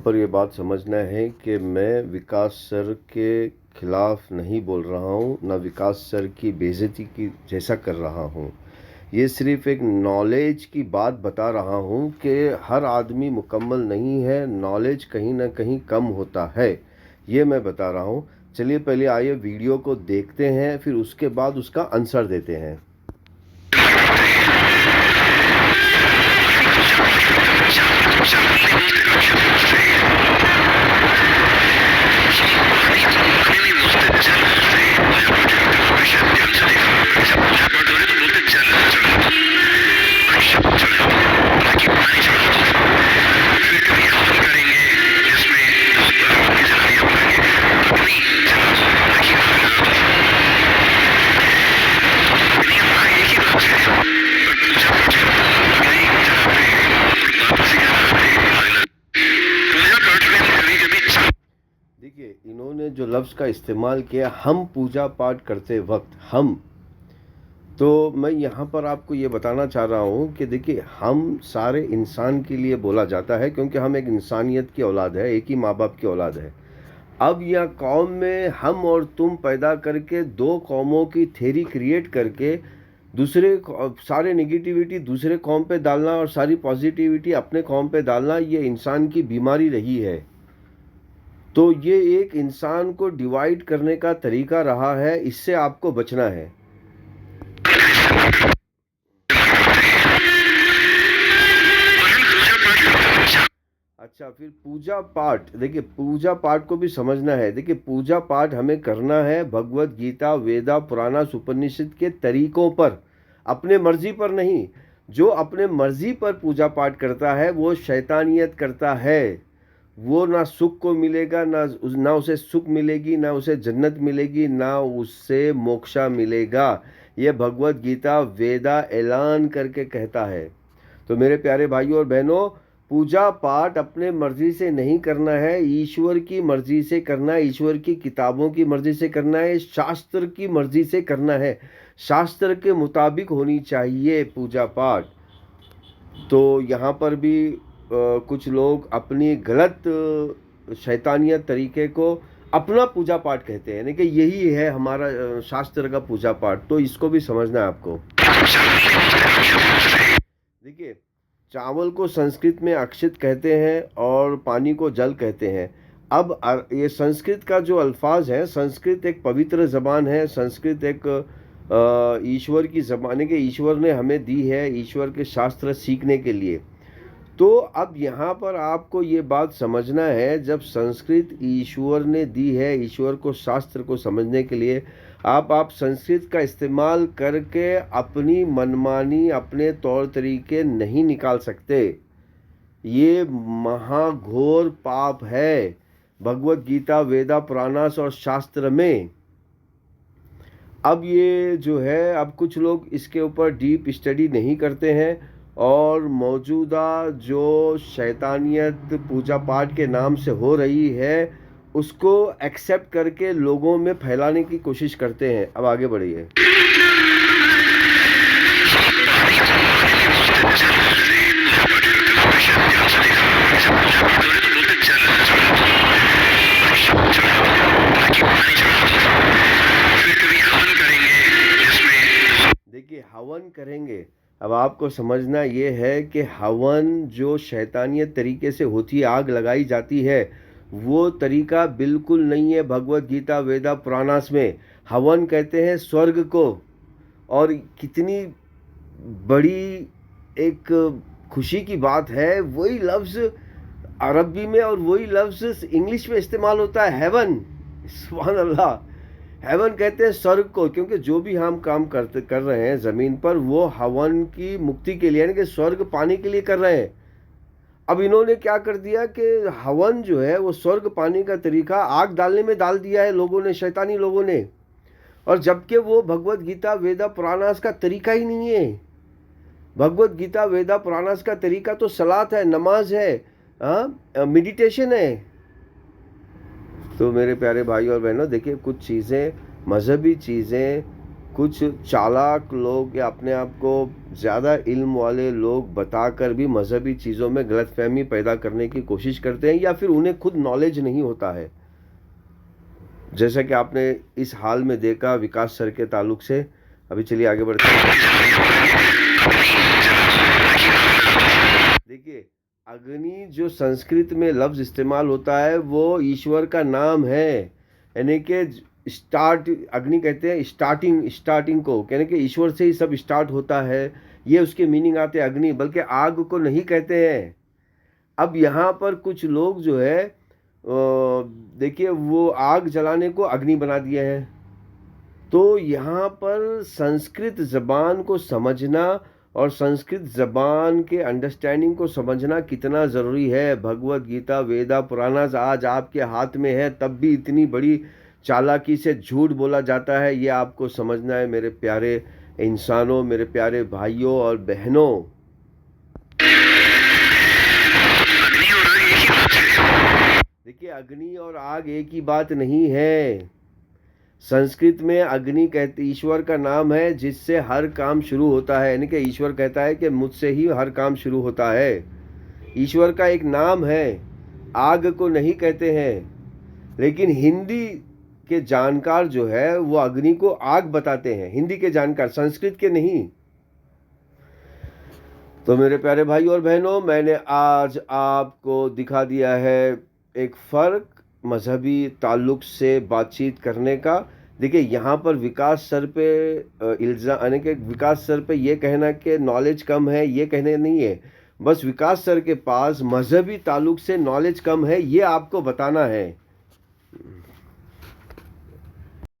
पर ये बात समझना है कि मैं विकास सर के खिलाफ नहीं बोल रहा हूँ, ना विकास सर की बेइज्जती की जैसा कर रहा हूँ। ये सिर्फ एक नॉलेज की बात बता रहा हूँ कि हर आदमी मुकम्मल नहीं है, नॉलेज कहीं ना कहीं कम होता है, ये मैं बता रहा हूँ। चलिए पहले आइए वीडियो को देखते हैं, फिर उसके बाद उसका आंसर देते हैं। देखिए, इन्होंने जो लफ्ज़ का इस्तेमाल किया, हम पूजा पाठ करते वक्त, हम, तो मैं यहाँ पर आपको ये बताना चाह रहा हूँ कि देखिए, हम सारे इंसान के लिए बोला जाता है क्योंकि हम एक इंसानियत की औलाद है, एक ही माँ बाप की औलाद है। अब यह कौम में हम और तुम पैदा करके दो कौमों की थ्योरी क्रिएट करके सारे नेगेटिविटी दूसरे कौम पे डालना और सारी पॉजिटिविटी अपने कौम पे डालना, ये इंसान की बीमारी रही है। तो ये एक इंसान को डिवाइड करने का तरीका रहा है, इससे आपको बचना है। अच्छा, फिर पूजा पाठ, देखिए पूजा पाठ को भी समझना है। देखिए पूजा पाठ हमें करना है भगवत गीता, वेदा, पुराना, उपनिषद के तरीकों पर, अपने मर्जी पर नहीं। जो अपने मर्जी पर पूजा पाठ करता है वो शैतानियत करता है। वो ना सुख को मिलेगा, ना उसे सुख मिलेगी, ना उसे जन्नत मिलेगी, ना उससे मोक्षा मिलेगा। ये भगवत गीता वेदा ऐलान करके कहता है। तो मेरे प्यारे भाइयों और बहनों, पूजा पाठ अपने मर्जी से नहीं करना है, ईश्वर की मर्जी से करना है, ईश्वर की किताबों की मर्जी से करना है, शास्त्र की मर्जी से करना है। शास्त्र के मुताबिक होनी चाहिए पूजा पाठ। तो यहाँ पर भी कुछ लोग अपनी गलत शैतानियत तरीके को अपना पूजा पाठ कहते हैं, यानी कि यही है हमारा शास्त्र का पूजा पाठ। तो इसको भी समझना है आपको। देखिए, चावल को संस्कृत में अक्षित कहते हैं और पानी को जल कहते हैं। अब ये संस्कृत का जो अल्फाज है, संस्कृत एक पवित्र ज़बान है, संस्कृत एक ईश्वर की ज़बान है कि ईश्वर ने हमें दी है ईश्वर के शास्त्र सीखने के लिए। तो अब यहाँ पर आपको ये बात समझना है, जब संस्कृत ईश्वर ने दी है ईश्वर को शास्त्र को समझने के लिए, आप संस्कृत का इस्तेमाल करके अपनी मनमानी, अपने तौर तरीके नहीं निकाल सकते। ये महाघोर पाप है भगवत गीता, वेदा, पुराणास और शास्त्र में। अब ये जो है, अब कुछ लोग इसके ऊपर डीप स्टडी नहीं करते हैं और मौजूदा जो शैतानियत पूजा पाठ के नाम से हो रही है उसको एक्सेप्ट करके लोगों में फैलाने की कोशिश करते हैं। अब आगे बढ़िए। देखिए, हवन करेंगे। अब आपको समझना ये है कि हवन जो शैतानियत तरीके से होती है, आग लगाई जाती है, वो तरीका बिल्कुल नहीं है भगवत गीता, वेदा, पुराणास में। हवन कहते हैं स्वर्ग को। और कितनी बड़ी एक खुशी की बात है, वही लफ्ज़ अरबी में और वही लफ्ज़ इंग्लिश में इस्तेमाल होता है, हेवन। सुभान अल्लाह। हेवन कहते हैं स्वर्ग को, क्योंकि जो भी हम काम कर रहे हैं ज़मीन पर, वो हवन की मुक्ति के लिए, यानी कि स्वर्ग पाने के लिए कर रहे हैं। अब इन्होंने क्या कर दिया कि हवन जो है वो स्वर्ग पाने का तरीका आग डालने में डाल दिया है लोगों ने, शैतानी लोगों ने। और जबकि वो भगवत गीता, वेदा, पुराणास का तरीका ही नहीं है। भगवत गीता, वेदा, पुराणास का तरीका तो सलात है, नमाज है, मेडिटेशन है। तो मेरे प्यारे भाई और बहनों, देखिए कुछ चीज़ें, मजहबी चीज़ें कुछ चालाक लोग या अपने आप को ज़्यादा इल्म वाले लोग बताकर भी मजहबी चीज़ों में गलतफहमी पैदा करने की कोशिश करते हैं, या फिर उन्हें खुद नॉलेज नहीं होता है। जैसा कि आपने इस हाल में देखा विकास सर के ताल्लुक से। अभी चलिए आगे बढ़ते हैं। देखिए, अग्नि जो संस्कृत में लफ्ज़ इस्तेमाल होता है वो ईश्वर का नाम है, यानी कि स्टार्ट, अग्नि कहते हैं स्टार्टिंग को, यानी कि ईश्वर से ही सब स्टार्ट होता है, ये उसके मीनिंग आते हैं अग्नि, बल्कि आग को नहीं कहते हैं। अब यहाँ पर कुछ लोग जो है देखिए वो आग जलाने को अग्नि बना दिए हैं। तो यहाँ पर संस्कृत ज़बान को समझना और संस्कृत ज़बान के अंडरस्टैंडिंग को समझना कितना ज़रूरी है। भगवत गीता, वेदा, पुराणास आज आपके हाथ में है, तब भी इतनी बड़ी चालाकी से झूठ बोला जाता है, ये आपको समझना है मेरे प्यारे इंसानों, मेरे प्यारे भाइयों और बहनों। देखिए, अग्नि और आग एक ही बात नहीं है। संस्कृत में अग्नि कहते ईश्वर का नाम है जिससे हर काम शुरू होता है, यानी कि ईश्वर कहता है कि मुझसे ही हर काम शुरू होता है। ईश्वर का एक नाम है, आग को नहीं कहते हैं। लेकिन हिंदी के जानकार जो है वो अग्नि को आग बताते हैं, हिंदी के जानकार, संस्कृत के नहीं। तो मेरे प्यारे भाई और बहनों, मैंने आज आपको दिखा दिया है एक फ़र्क मजहबी ताल्लुक़ से बातचीत करने का। देखिए, यहाँ पर विकास सर पे इल्ज़ाम, यानी कि विकास सर पे ये कहना कि नॉलेज कम है, ये कहने नहीं है। बस विकास सर के पास मजहबी ताल्लुक़ से नॉलेज कम है, ये आपको बताना है।